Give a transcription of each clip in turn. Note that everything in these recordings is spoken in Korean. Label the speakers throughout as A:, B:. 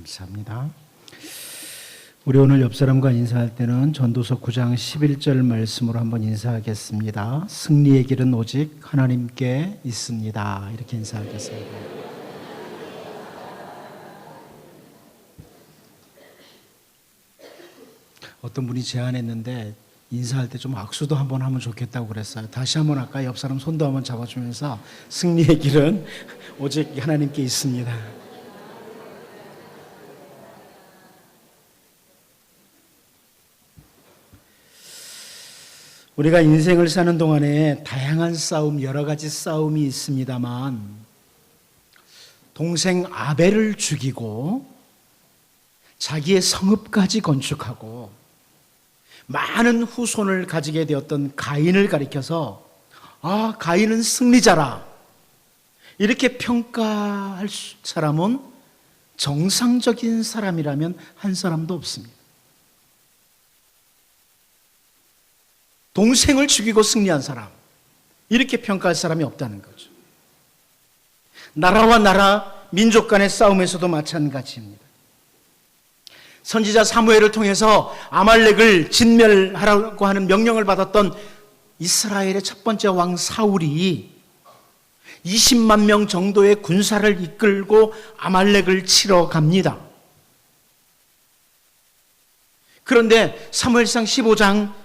A: 감사합니다. 우리 오늘 옆 사람과 인사할 때는 전도서 9장 11절 말씀으로 한번 인사하겠습니다. 승리의 길은 오직 하나님께 있습니다. 이렇게 인사하겠습니다. 어떤 분이 제안했는데 인사할 때 좀 악수도 한번 하면 좋겠다고 그랬어요. 다시 한번 할까? 옆 사람 손도 한번 잡아주면서 승리의 길은 오직 하나님께 있습니다. 우리가 인생을 사는 동안에 다양한 싸움, 여러 가지 싸움이 있습니다만 동생 아벨을 죽이고 자기의 성읍까지 건축하고 많은 후손을 가지게 되었던 가인을 가리켜서 가인은 승리자라 이렇게 평가할 사람은 정상적인 사람이라면 한 사람도 없습니다. 동생을 죽이고 승리한 사람, 이렇게 평가할 사람이 없다는 거죠. 나라와 나라, 민족 간의 싸움에서도 마찬가지입니다. 선지자 사무엘을 통해서 아말렉을 진멸하라고 하는 명령을 받았던 이스라엘의 첫 번째 왕 사울이 20만 명 정도의 군사를 이끌고 아말렉을 치러 갑니다. 그런데 사무엘상 15장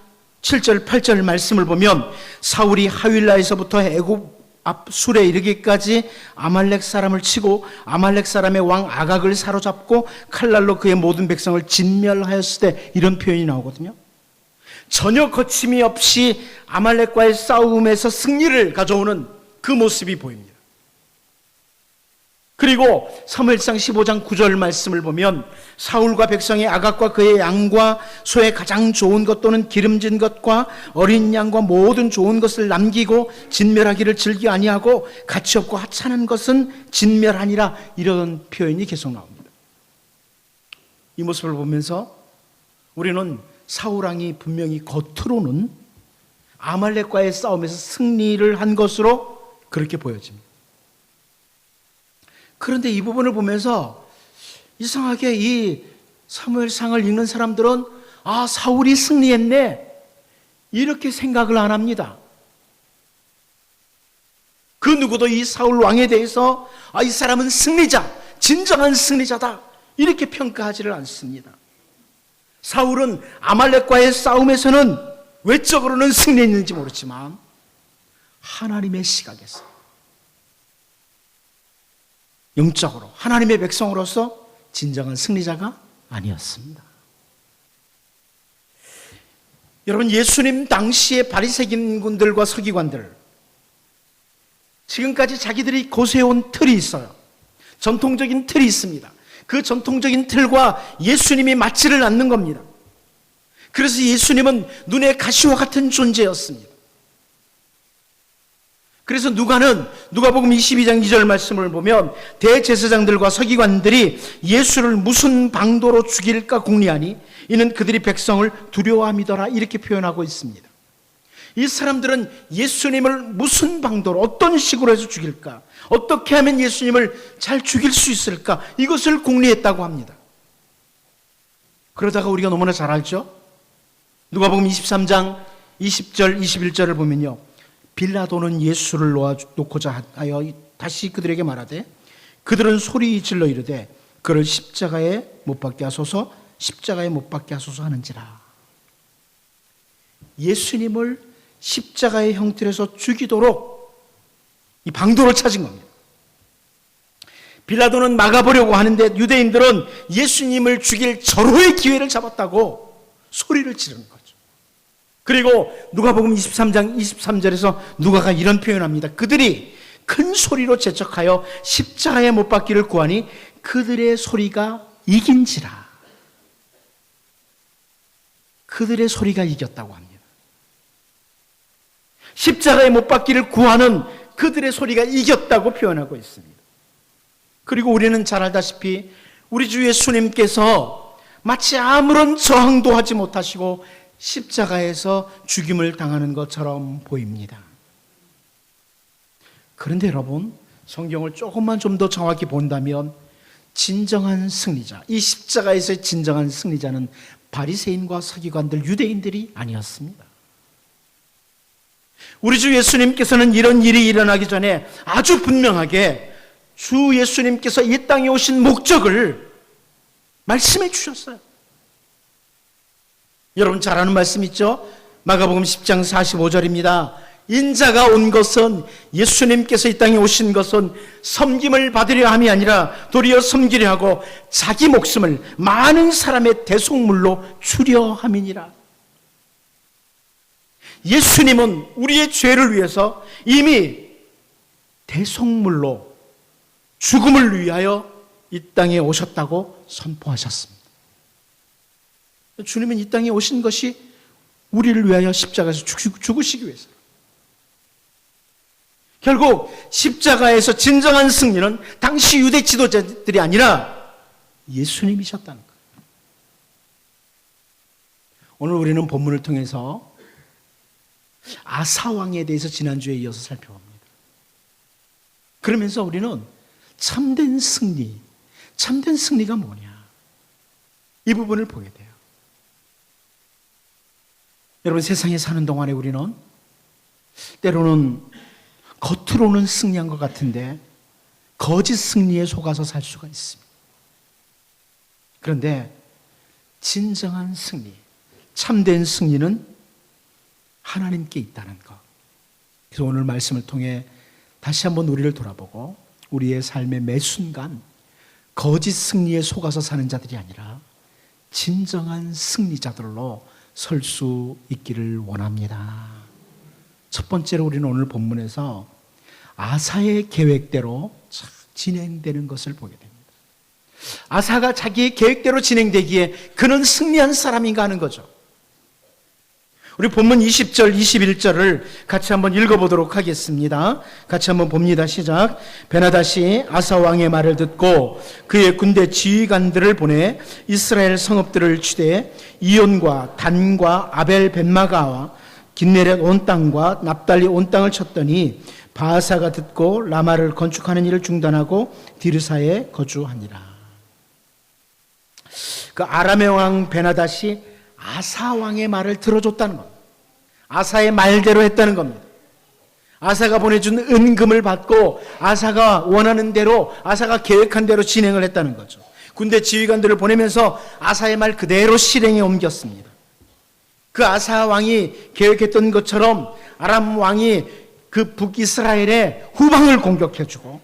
A: 7절, 8절 말씀을 보면 사울이 하윌라에서부터 애굽 앞 술에 이르기까지 아말렉 사람을 치고 아말렉 사람의 왕 아각을 사로잡고 칼날로 그의 모든 백성을 진멸하였을 때 이런 표현이 나오거든요. 전혀 거침이 없이 아말렉과의 싸움에서 승리를 가져오는 그 모습이 보입니다. 그리고 사무엘상 15장 9절 말씀을 보면 사울과 백성이 아각과 그의 양과 소의 가장 좋은 것 또는 기름진 것과 어린 양과 모든 좋은 것을 남기고 진멸하기를 즐겨 아니하고 가치 없고 하찮은 것은 진멸하니라, 이런 표현이 계속 나옵니다. 이 모습을 보면서 우리는 사울 왕이 분명히 겉으로는 아말렉과의 싸움에서 승리를 한 것으로 그렇게 보여집니다. 그런데 이 부분을 보면서 이상하게 이 사무엘상을 읽는 사람들은 사울이 승리했네, 이렇게 생각을 안 합니다. 그 누구도 이 사울 왕에 대해서 이 사람은 승리자, 진정한 승리자다, 이렇게 평가하지를 않습니다. 사울은 아말렉과의 싸움에서는 외적으로는 승리했는지 모르지만 하나님의 시각에서 영적으로 하나님의 백성으로서 진정한 승리자가 아니었습니다. 여러분, 예수님 당시의 바리새인군들과 서기관들, 지금까지 자기들이 고세해온 틀이 있어요. 전통적인 틀이 있습니다. 그 전통적인 틀과 예수님이 맞지를 않는 겁니다. 그래서 예수님은 눈에 가시와 같은 존재였습니다. 그래서 누가복음 22장 2절 말씀을 보면 대제사장들과 서기관들이 예수를 무슨 방도로 죽일까 궁리하니 이는 그들이 백성을 두려워함이더라, 이렇게 표현하고 있습니다. 이 사람들은 예수님을 무슨 방도로, 어떤 식으로 해서 죽일까, 어떻게 하면 예수님을 잘 죽일 수 있을까, 이것을 궁리했다고 합니다. 그러다가 우리가 너무나 잘 알죠? 누가복음 23장 20절 21절을 보면요, 빌라도는 예수를 놓고자 하여 다시 그들에게 말하되 그들은 소리 질러 이르되 그를 십자가에 못 박게 하소서, 십자가에 못 박게 하소서 하는지라. 예수님을 십자가의 형틀에서 죽이도록 이 방도를 찾은 겁니다. 빌라도는 막아보려고 하는데 유대인들은 예수님을 죽일 절호의 기회를 잡았다고 소리를 지르는 거죠. 그리고 누가복음 23장 23절에서 누가가 이런 표현합니다. 그들이 큰 소리로 재촉하여 십자가에 못 박기를 구하니 그들의 소리가 이긴지라. 그들의 소리가 이겼다고 합니다. 십자가에 못 박기를 구하는 그들의 소리가 이겼다고 표현하고 있습니다. 그리고 우리는 잘 알다시피 우리 주 예수님께서 마치 아무런 저항도 하지 못하시고 십자가에서 죽임을 당하는 것처럼 보입니다. 그런데 여러분, 성경을 조금만 좀 더 정확히 본다면 진정한 승리자, 이 십자가에서의 진정한 승리자는 바리새인과 서기관들, 유대인들이 아니었습니다. 우리 주 예수님께서는 이런 일이 일어나기 전에 아주 분명하게 주 예수님께서 이 땅에 오신 목적을 말씀해 주셨어요. 여러분 잘 아는 말씀 있죠? 마가복음 10장 45절입니다. 인자가 온 것은, 예수님께서 이 땅에 오신 것은 섬김을 받으려 함이 아니라 도리어 섬기려 하고 자기 목숨을 많은 사람의 대속물로 주려 함이니라. 예수님은 우리의 죄를 위해서 이미 대속물로 죽음을 위하여 이 땅에 오셨다고 선포하셨습니다. 주님은 이 땅에 오신 것이 우리를 위하여 십자가에서 죽으시기 위해서. 결국 십자가에서 진정한 승리는 당시 유대 지도자들이 아니라 예수님이셨다는 거예요. 오늘 우리는 본문을 통해서 아사 왕에 대해서 지난주에 이어서 살펴봅니다. 그러면서 우리는 참된 승리가 뭐냐, 이 부분을 보게 돼요. 여러분, 세상에 사는 동안에 우리는 때로는 겉으로는 승리한 것 같은데 거짓 승리에 속아서 살 수가 있습니다. 그런데 진정한 승리, 참된 승리는 하나님께 있다는 것. 그래서 오늘 말씀을 통해 다시 한번 우리를 돌아보고 우리의 삶의 매 순간 거짓 승리에 속아서 사는 자들이 아니라 진정한 승리자들로 설 수 있기를 원합니다. 첫 번째로 우리는 오늘 본문에서 아사의 계획대로 진행되는 것을 보게 됩니다. 아사가 자기의 계획대로 진행되기에 그는 승리한 사람인가 하는 거죠. 우리 본문 20절, 21절을 같이 한번 읽어보도록 하겠습니다. 같이 한번 봅니다. 시작. 베나다시 아사 왕의 말을 듣고 그의 군대 지휘관들을 보내 이스라엘 성읍들을 치되 이온과 단과 아벨 벳마가와 긴네렛 온 땅과 납달리 온 땅을 쳤더니 바하사가 듣고 라마를 건축하는 일을 중단하고 디르사에 거주하니라. 그 아람의 왕 베나다시 아사 왕의 말을 들어줬다는 겁니다. 아사의 말대로 했다는 겁니다. 아사가 보내준 은금을 받고 아사가 원하는 대로, 아사가 계획한 대로 진행을 했다는 거죠. 군대 지휘관들을 보내면서 아사의 말 그대로 실행에 옮겼습니다. 그 아사 왕이 계획했던 것처럼 아람 왕이 그 북이스라엘의 후방을 공격해주고,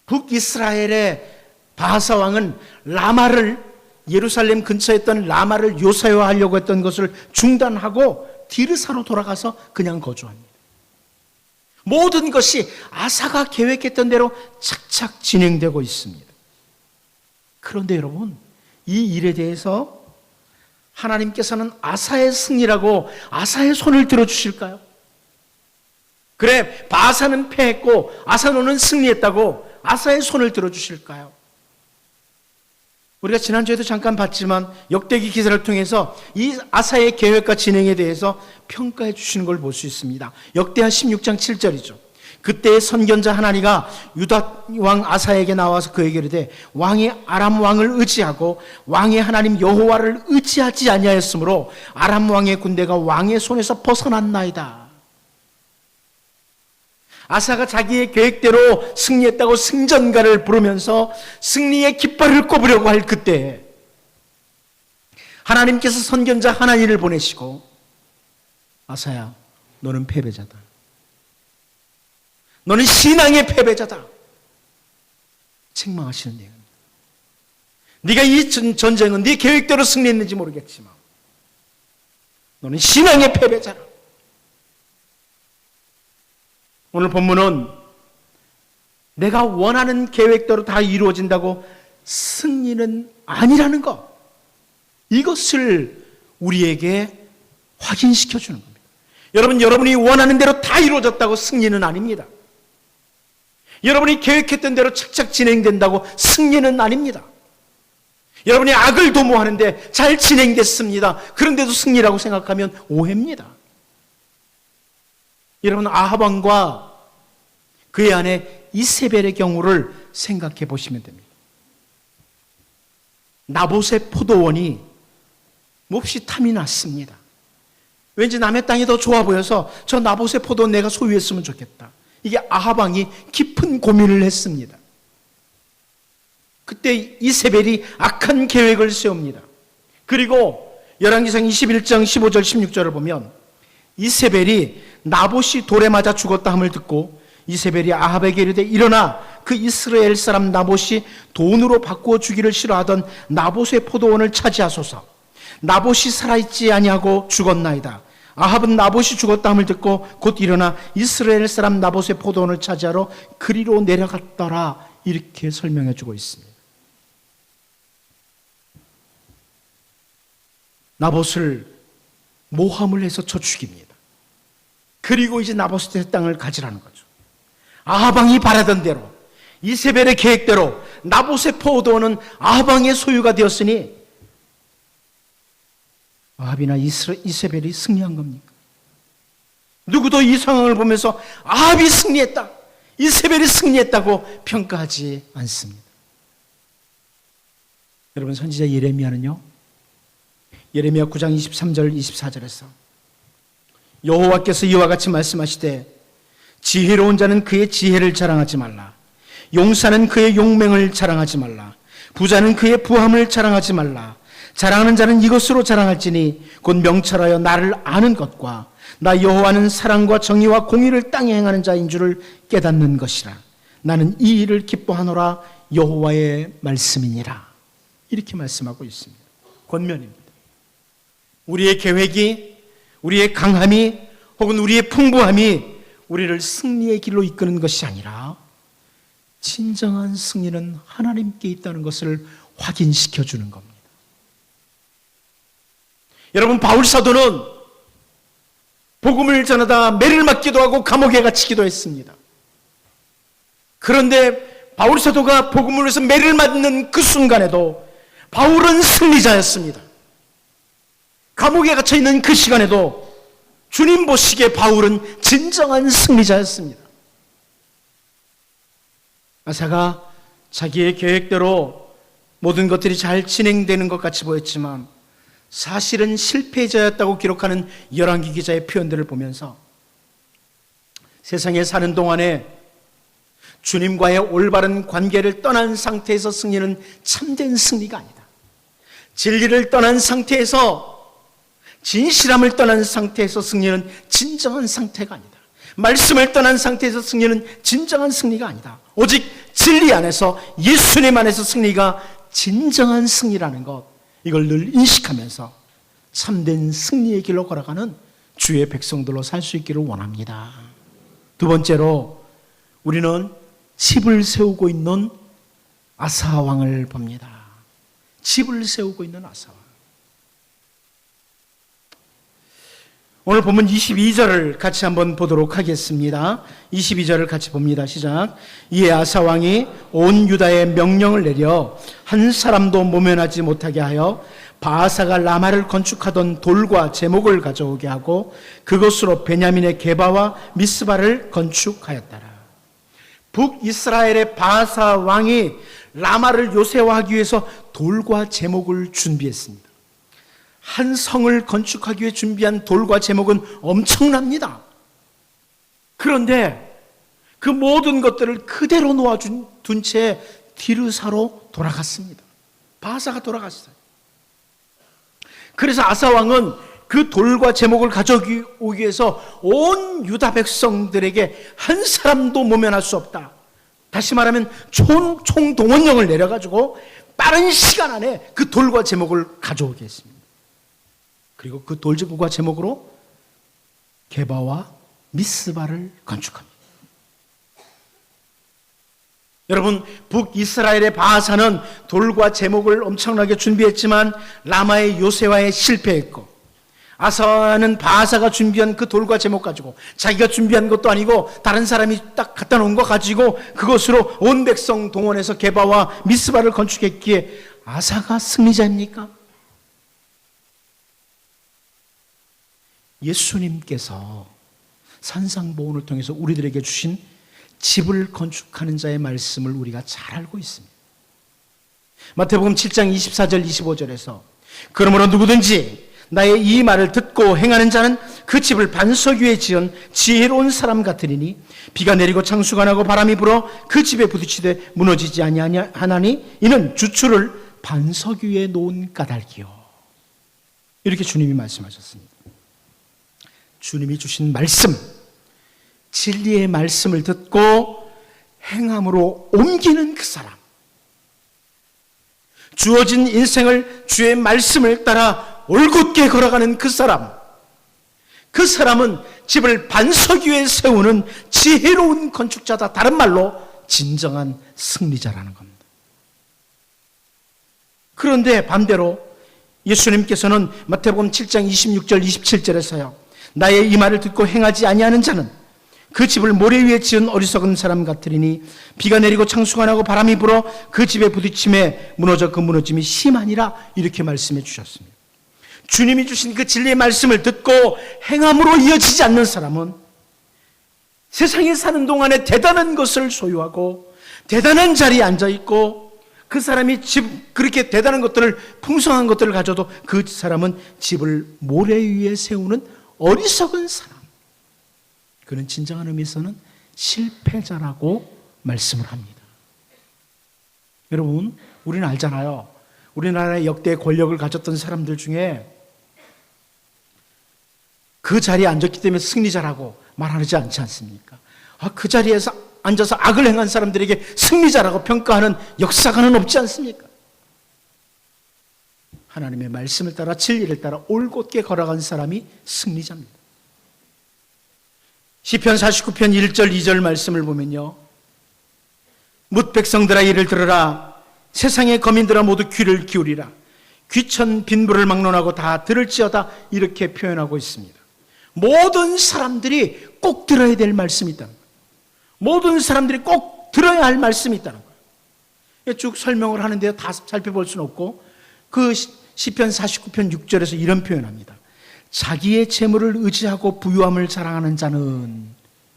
A: 북이스라엘의 바하사 왕은 라마를, 예루살렘 근처에 있던 라마를 요새화하려고 했던 것을 중단하고 디르사로 돌아가서 그냥 거주합니다. 모든 것이 아사가 계획했던 대로 착착 진행되고 있습니다. 그런데 여러분, 이 일에 대해서 하나님께서는 아사의 승리라고 아사의 손을 들어주실까요? 그래, 바하사는 패했고 아사노는 승리했다고 아사의 손을 들어주실까요? 우리가 지난주에도 잠깐 봤지만 역대기 기사를 통해서 이 아사의 계획과 진행에 대해서 평가해 주시는 걸 볼 수 있습니다. 역대하 16장 7절이죠. 그때 선견자 하나니가 유다 왕 아사에게 나와서 그에게 이르되 왕이 아람 왕을 의지하고 왕의 하나님 여호와를 의지하지 아니하였으므로 아람 왕의 군대가 왕의 손에서 벗어났나이다. 아사가 자기의 계획대로 승리했다고 승전가를 부르면서 승리의 깃발을 꼽으려고 할 그때 하나님께서 선견자 하나니를 보내시고 아사야, 너는 패배자다. 너는 신앙의 패배자다. 책망하시는 내용입니다. 네가 이 전쟁은 네 계획대로 승리했는지 모르겠지만 너는 신앙의 패배자다. 오늘 본문은 내가 원하는 계획대로 다 이루어진다고 승리는 아니라는 것, 이것을 우리에게 확인시켜 주는 겁니다. 여러분, 여러분이 원하는 대로 다 이루어졌다고 승리는 아닙니다. 여러분이 계획했던 대로 착착 진행된다고 승리는 아닙니다. 여러분이 악을 도모하는데 잘 진행됐습니다. 그런데도 승리라고 생각하면 오해입니다. 여러분, 아합 왕과 그의 아내 이세벨의 경우를 생각해 보시면 됩니다. 나봇의 포도원이 몹시 탐이 났습니다. 왠지 남의 땅이 더 좋아 보여서 저 나봇의 포도원 내가 소유했으면 좋겠다. 이게 아합 왕이 깊은 고민을 했습니다. 그때 이세벨이 악한 계획을 세웁니다. 그리고 열왕기상 21장 15절 16절을 보면 이세벨이 나봇이 돌에 맞아 죽었다 함을 듣고 이세벨이 아합에게 이르되 일어나 그 이스라엘 사람 나봇이 돈으로 바꾸어 주기를 싫어하던 나봇의 포도원을 차지하소서. 나봇이 살아있지 아니하고 죽었나이다. 아합은 나봇이 죽었다 함을 듣고 곧 일어나 이스라엘 사람 나봇의 포도원을 차지하러 그리로 내려갔더라. 이렇게 설명해 주고 있습니다. 나봇을 모함을 해서 쳐 죽입니다. 그리고 이제 나봇의 땅을 가지라는 거죠. 아합 왕이 바라던 대로 이세벨의 계획대로 나봇의 포도원은 아합 왕의 소유가 되었으니 아합이나 이세벨이 승리한 겁니까? 누구도 이 상황을 보면서 아합이 승리했다, 이세벨이 승리했다고 평가하지 않습니다. 여러분, 선지자 예레미야는요, 예레미야 9장 23절 24절에서 여호와께서 이와 같이 말씀하시되 지혜로운 자는 그의 지혜를 자랑하지 말라. 용사는 그의 용맹을 자랑하지 말라. 부자는 그의 부함을 자랑하지 말라. 자랑하는 자는 이것으로 자랑할지니 곧 명철하여 나를 아는 것과 나 여호와는 사랑과 정의와 공의를 땅에 행하는 자인 줄을 깨닫는 것이라. 나는 이 일을 기뻐하노라. 여호와의 말씀이니라. 이렇게 말씀하고 있습니다. 권면입니다. 우리의 계획이, 우리의 강함이 혹은 우리의 풍부함이 우리를 승리의 길로 이끄는 것이 아니라 진정한 승리는 하나님께 있다는 것을 확인시켜 주는 겁니다. 여러분, 바울 사도는 복음을 전하다 매를 맞기도 하고 감옥에 갇히기도 했습니다. 그런데 바울 사도가 복음을 위해서 매를 맞는 그 순간에도 바울은 승리자였습니다. 감옥에 갇혀 있는 그 시간에도 주님 보시기에 바울은 진정한 승리자였습니다. 아사가 자기의 계획대로 모든 것들이 잘 진행되는 것 같이 보였지만 사실은 실패자였다고 기록하는 열왕기 기자의 표현들을 보면서 세상에 사는 동안에 주님과의 올바른 관계를 떠난 상태에서 승리는 참된 승리가 아니다. 진리를 떠난 상태에서, 진실함을 떠난 상태에서 승리는 진정한 상태가 아니다. 말씀을 떠난 상태에서 승리는 진정한 승리가 아니다. 오직 진리 안에서, 예수님 안에서 승리가 진정한 승리라는 것, 이걸 늘 인식하면서 참된 승리의 길로 걸어가는 주의 백성들로 살 수 있기를 원합니다. 두 번째로 우리는 집을 세우고 있는 아사 왕을 봅니다. 집을 세우고 있는 아사 왕. 오늘 본문 22절을 같이 한번 보도록 하겠습니다. 22절을 같이 봅니다. 시작. 이에 아사 왕이 온 유다에 명령을 내려 한 사람도 모면하지 못하게 하여 바하사가 라마를 건축하던 돌과 제목을 가져오게 하고 그것으로 베냐민의 게바와 미스바를 건축하였더라. 북이스라엘의 바하사 왕이 라마를 요새화하기 위해서 돌과 제목을 준비했습니다. 한 성을 건축하기 위해 준비한 돌과 제목은 엄청납니다. 그런데 그 모든 것들을 그대로 놓아둔 채 디르사로 돌아갔습니다. 바하사가 돌아갔어요. 그래서 아사 왕은 그 돌과 제목을 가져오기 위해서 온 유다 백성들에게 한 사람도 모면할 수 없다. 다시 말하면 총동원령을 내려가지고 빠른 시간 안에 그 돌과 제목을 가져오게 했습니다. 그리고 그 돌과 제목으로 게바와 미스바를 건축합니다. 여러분, 북이스라엘의 바하사는 돌과 제목을 엄청나게 준비했지만 라마의 요새화에 실패했고, 아사는 바하사가 준비한 그 돌과 제목 가지고, 자기가 준비한 것도 아니고 다른 사람이 딱 갖다 놓은 거 가지고 그것으로 온 백성 동원해서 게바와 미스바를 건축했기에 아사가 승리자입니까? 예수님께서 산상보훈을 통해서 우리들에게 주신 집을 건축하는 자의 말씀을 우리가 잘 알고 있습니다. 마태복음 7장 24절 25절에서 그러므로 누구든지 나의 이 말을 듣고 행하는 자는 그 집을 반석 위에 지은 지혜로운 사람 같으리니 비가 내리고 창수가 나고 바람이 불어 그 집에 부딪히되 무너지지 아니하나니 이는 주추를 반석 위에 놓은 까닭이요. 이렇게 주님이 말씀하셨습니다. 주님이 주신 말씀, 진리의 말씀을 듣고 행함으로 옮기는 그 사람, 주어진 인생을 주의 말씀을 따라 올곧게 걸어가는 그 사람은 집을 반석 위에 세우는 지혜로운 건축자다. 다른 말로 진정한 승리자라는 겁니다. 그런데 반대로 예수님께서는 마태복음 7장 26절 27절에서요, 나의 이 말을 듣고 행하지 아니하는 자는 그 집을 모래 위에 지은 어리석은 사람 같으리니 비가 내리고 창수가 나고 바람이 불어 그 집에 부딪힘에 무너져 그 무너짐이 심하니라. 이렇게 말씀해 주셨습니다. 주님이 주신 그 진리의 말씀을 듣고 행함으로 이어지지 않는 사람은 세상에 사는 동안에 대단한 것을 소유하고 대단한 자리에 앉아있고 그 사람이 그렇게 대단한 것들을, 풍성한 것들을 가져도 그 사람은 집을 모래 위에 세우는 어리석은 사람, 그는 진정한 의미에서는 실패자라고 말씀을 합니다. 여러분, 우리는 알잖아요. 우리나라의 역대 권력을 가졌던 사람들 중에 그 자리에 앉았기 때문에 승리자라고 말하지 않지 않습니까? 그 자리에서 앉아서 악을 행한 사람들에게 승리자라고 평가하는 역사가는 없지 않습니까? 하나님의 말씀을 따라 진리를 따라 올곧게 걸어간 사람이 승리자입니다. 시편 49편 1절 2절 말씀을 보면요, 뭇 백성들아 이를 들으라. 세상의 거민들아 모두 귀를 기울이라. 귀천 빈부를 막론하고 다 들을지어다. 이렇게 표현하고 있습니다. 모든 사람들이 꼭 들어야 될 말씀이 있다는 거예요. 모든 사람들이 꼭 들어야 할 말씀이 있다는 거예요. 쭉 설명을 하는데요, 다 살펴볼 수는 없고 그 시편 49편 6절에서 이런 표현합니다. 자기의 재물을 의지하고 부유함을 자랑하는 자는,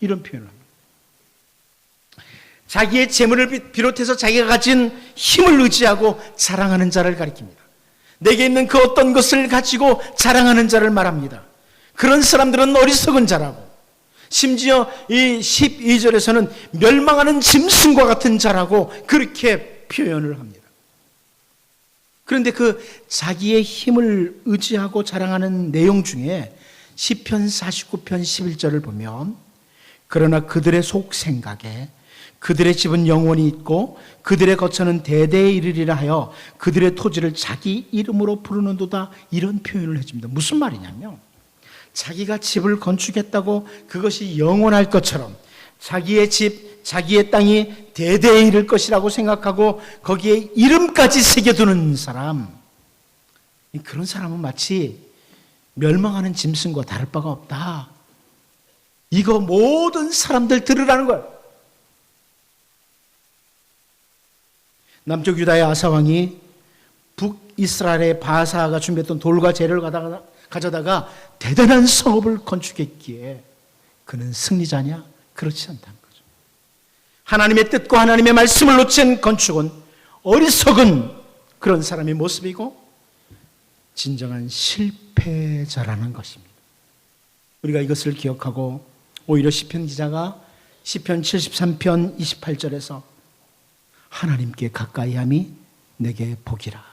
A: 이런 표현을 합니다. 자기의 재물을 비롯해서 자기가 가진 힘을 의지하고 자랑하는 자를 가리킵니다. 내게 있는 그 어떤 것을 가지고 자랑하는 자를 말합니다. 그런 사람들은 어리석은 자라고, 심지어 이 12절에서는 멸망하는 짐승과 같은 자라고 그렇게 표현을 합니다. 그런데 그 자기의 힘을 의지하고 자랑하는 내용 중에 시편 49편 11절을 보면, 그러나 그들의 속 생각에 그들의 집은 영원히 있고 그들의 거처는 대대에 이르리라 하여 그들의 토지를 자기 이름으로 부르는도다. 이런 표현을 해줍니다. 무슨 말이냐면, 자기가 집을 건축했다고 그것이 영원할 것처럼 자기의 집, 자기의 땅이 대대에 이를 것이라고 생각하고 거기에 이름까지 새겨두는 사람, 그런 사람은 마치 멸망하는 짐승과 다를 바가 없다. 이거 모든 사람들 들으라는 거예요. 남쪽 유다의 아사왕이 북이스라엘의 바사가 준비했던 돌과 재를 가져다가 대단한 성읍을 건축했기에 그는 승리자냐? 그렇지 않다는 거죠. 하나님의 뜻과 하나님의 말씀을 놓친 건축은 어리석은 그런 사람의 모습이고 진정한 실패자라는 것입니다. 우리가 이것을 기억하고 오히려 시편 기자가 시편 73편 28절에서 하나님께 가까이함이 내게 복이라.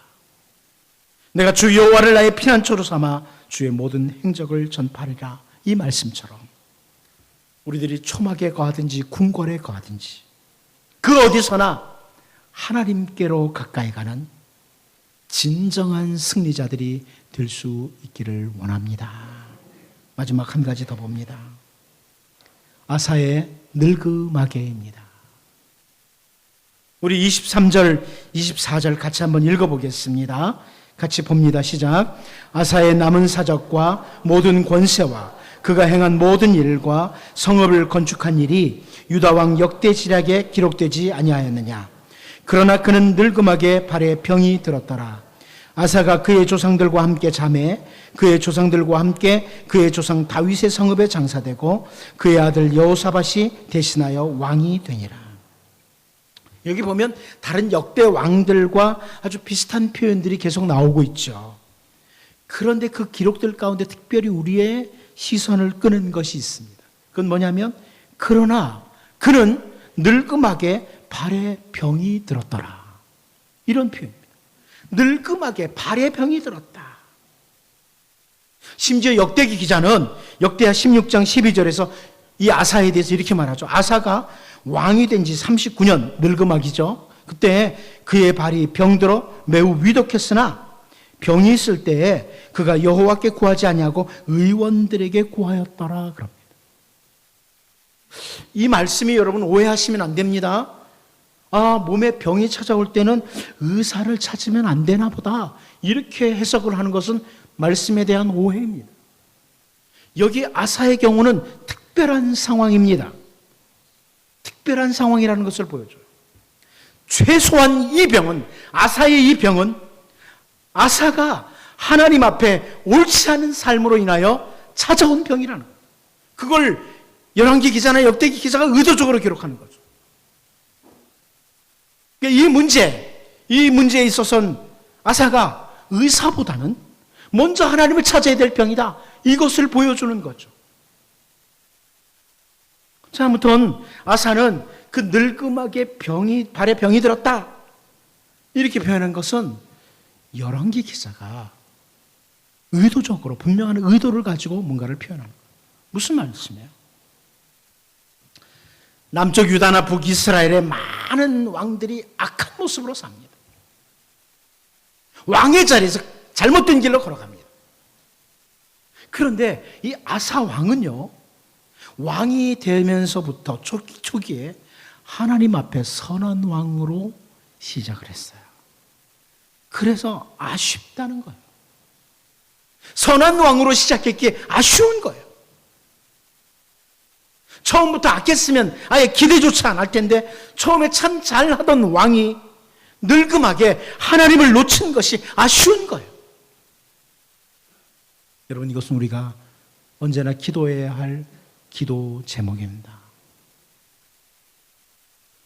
A: 내가 주 여호와를 나의 피난처로 삼아 주의 모든 행적을 전파하리라. 이 말씀처럼 우리들이 초막에 거하든지 궁궐에 거하든지 그 어디서나 하나님께로 가까이 가는 진정한 승리자들이 될 수 있기를 원합니다. 마지막 한 가지 더 봅니다. 아사의 늙음하게입니다. 우리 23절, 24절 같이 한번 읽어보겠습니다. 같이 봅니다. 시작. 아사의 남은 사적과 모든 권세와 그가 행한 모든 일과 성읍을 건축한 일이 유다 왕 역대 지략에 기록되지 아니하였느냐. 그러나 그는 늙음하게 발에 병이 들었더라. 아사가 그의 조상들과 함께 잠에 그의 조상들과 함께 그의 조상 다윗의 성읍에 장사되고 그의 아들 여호사밧이 대신하여 왕이 되니라. 여기 보면 다른 역대 왕들과 아주 비슷한 표현들이 계속 나오고 있죠. 그런데 그 기록들 가운데 특별히 우리의 시선을 끄는 것이 있습니다. 그건 뭐냐면, 그러나 그는 늙음하게 발에 병이 들었더라. 이런 표현입니다. 늙음하게 발에 병이 들었다. 심지어 역대기 기자는 역대하 16장 12절에서 이 아사에 대해서 이렇게 말하죠. 아사가 왕이 된 지 39년, 늙음하기죠. 그때 그의 발이 병들어 매우 위독했으나 병이 있을 때에 그가 여호와께 구하지 아니하고 의원들에게 구하였더라 그럽니다. 이 말씀이 여러분 오해하시면 안 됩니다. 몸에 병이 찾아올 때는 의사를 찾으면 안 되나 보다, 이렇게 해석을 하는 것은 말씀에 대한 오해입니다. 여기 아사의 경우는 특별한 상황입니다. 특별한 상황이라는 것을 보여줘요. 최소한 이 병은, 아사의 이 병은 아사가 하나님 앞에 옳지 않은 삶으로 인하여 찾아온 병이라는 거예요. 그걸 열왕기 기자나 역대기 기자가 의도적으로 기록하는 거죠. 이 문제에 있어서는 아사가 의사보다는 먼저 하나님을 찾아야 될 병이다, 이것을 보여주는 거죠. 자, 아무튼 아사는 그 늙음하게 발에 병이 들었다, 이렇게 표현한 것은 열왕기 기자가 의도적으로 분명한 의도를 가지고 뭔가를 표현하는 거예요. 무슨 말씀이에요? 남쪽 유다나 북이스라엘의 많은 왕들이 악한 모습으로 삽니다. 왕의 자리에서 잘못된 길로 걸어갑니다. 그런데 이 아사 왕은요, 왕이 되면서부터 초기에 하나님 앞에 선한 왕으로 시작을 했어요. 그래서 아쉽다는 거예요. 선한 왕으로 시작했기에 아쉬운 거예요. 처음부터 악했으면 아예 기대조차 안 할 텐데, 처음에 참 잘하던 왕이 늙음하게 하나님을 놓친 것이 아쉬운 거예요. 여러분, 이것은 우리가 언제나 기도해야 할 기도 제목입니다.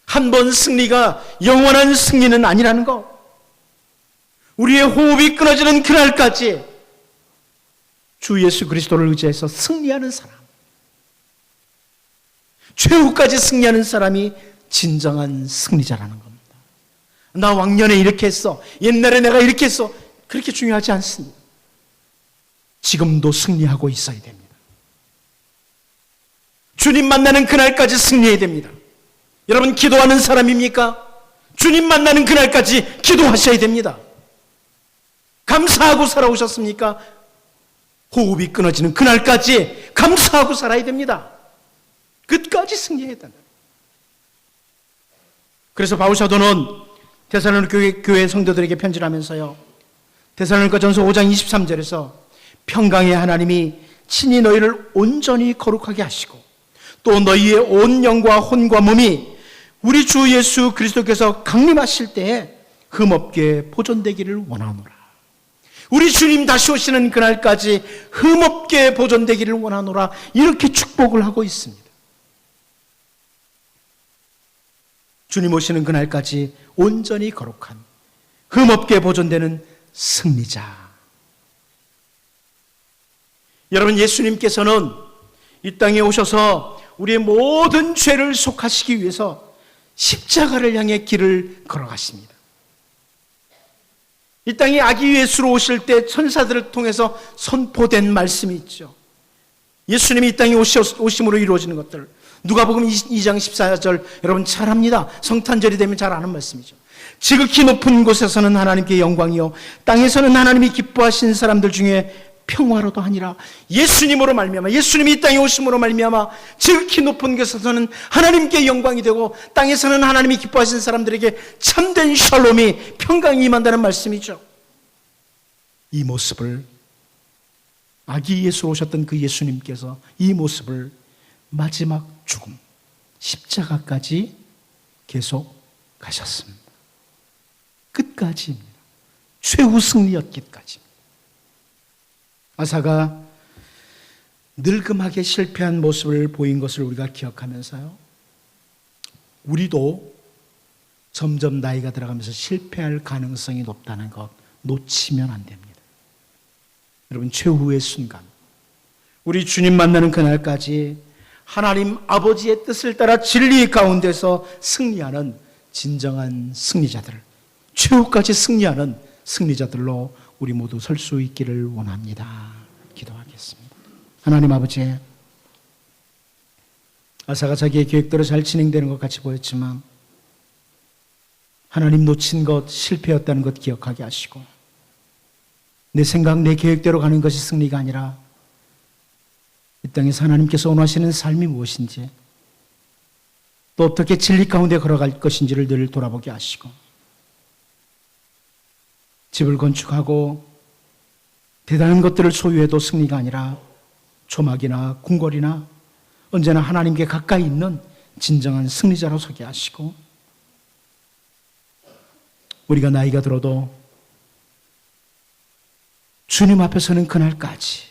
A: 한 번 승리가 영원한 승리는 아니라는 것, 우리의 호흡이 끊어지는 그날까지 주 예수 그리스도를 의지해서 승리하는 사람, 최후까지 승리하는 사람이 진정한 승리자라는 겁니다. 나 왕년에 이렇게 했어, 옛날에 내가 이렇게 했어, 그렇게 중요하지 않습니다. 지금도 승리하고 있어야 됩니다. 주님 만나는 그날까지 승리해야 됩니다. 여러분, 기도하는 사람입니까? 주님 만나는 그날까지 기도하셔야 됩니다. 감사하고 살아오셨습니까? 호흡이 끊어지는 그날까지 감사하고 살아야 됩니다. 끝까지 승리해야 된다. 그래서 바울 사도는 데살로니가 교회 성도들에게 편지를 하면서요, 데살로니가전서 5장 23절에서 평강의 하나님이 친히 너희를 온전히 거룩하게 하시고 또 너희의 온 영과 혼과 몸이 우리 주 예수 그리스도께서 강림하실 때에 흠없게 보존되기를 원하노라. 우리 주님 다시 오시는 그날까지 흠없게 보존되기를 원하노라, 이렇게 축복을 하고 있습니다. 주님 오시는 그날까지 온전히 거룩한, 흠없게 보존되는 승리자. 여러분, 예수님께서는 이 땅에 오셔서 우리의 모든 죄를 속하시기 위해서 십자가를 향해 길을 걸어가십니다. 이 땅에 아기 예수로 오실 때 천사들을 통해서 선포된 말씀이 있죠. 예수님이 이 땅에 오심으로 이루어지는 것들, 누가복음 2장 14절 여러분 잘 압니다. 성탄절이 되면 잘 아는 말씀이죠. 지극히 높은 곳에서는 하나님께 영광이요 땅에서는 하나님이 기뻐하신 사람들 중에 평화로도 하니라. 예수님으로 말미암아, 예수님이 이 땅에 오심으로 말미암아 지극히 높은 곳에서는 하나님께 영광이 되고 땅에서는 하나님이 기뻐하신 사람들에게 참된 샬롬이, 평강이 임한다는 말씀이죠. 이 모습을, 아기 예수로 오셨던 그 예수님께서 이 모습을 마지막 죽음, 십자가까지 계속 가셨습니다. 끝까지입니다. 최후 승리였기까지. 아사가 늙음하게 실패한 모습을 보인 것을 우리가 기억하면서요, 우리도 점점 나이가 들어가면서 실패할 가능성이 높다는 것 놓치면 안 됩니다. 여러분, 최후의 순간, 우리 주님 만나는 그날까지 하나님 아버지의 뜻을 따라 진리 가운데서 승리하는 진정한 승리자들, 최후까지 승리하는 승리자들로 우리 모두 설 수 있기를 원합니다. 기도하겠습니다. 하나님 아버지, 아사가 자기의 계획대로 잘 진행되는 것 같이 보였지만 하나님 놓친 것, 실패였다는 것 기억하게 하시고, 내 생각, 내 계획대로 가는 것이 승리가 아니라 이 땅에서 하나님께서 원하시는 삶이 무엇인지, 또 어떻게 진리 가운데 걸어갈 것인지를 늘 돌아보게 하시고, 집을 건축하고 대단한 것들을 소유해도 승리가 아니라 조막이나 궁궐이나 언제나 하나님께 가까이 있는 진정한 승리자로 서게 하시고, 우리가 나이가 들어도 주님 앞에 서는 그날까지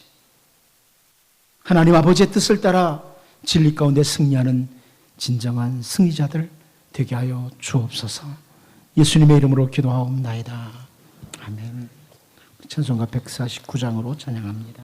A: 하나님 아버지의 뜻을 따라 진리 가운데 승리하는 진정한 승리자들 되게 하여 주옵소서. 예수님의 이름으로 기도하옵나이다. 아멘. 찬송가 149장으로 찬양합니다.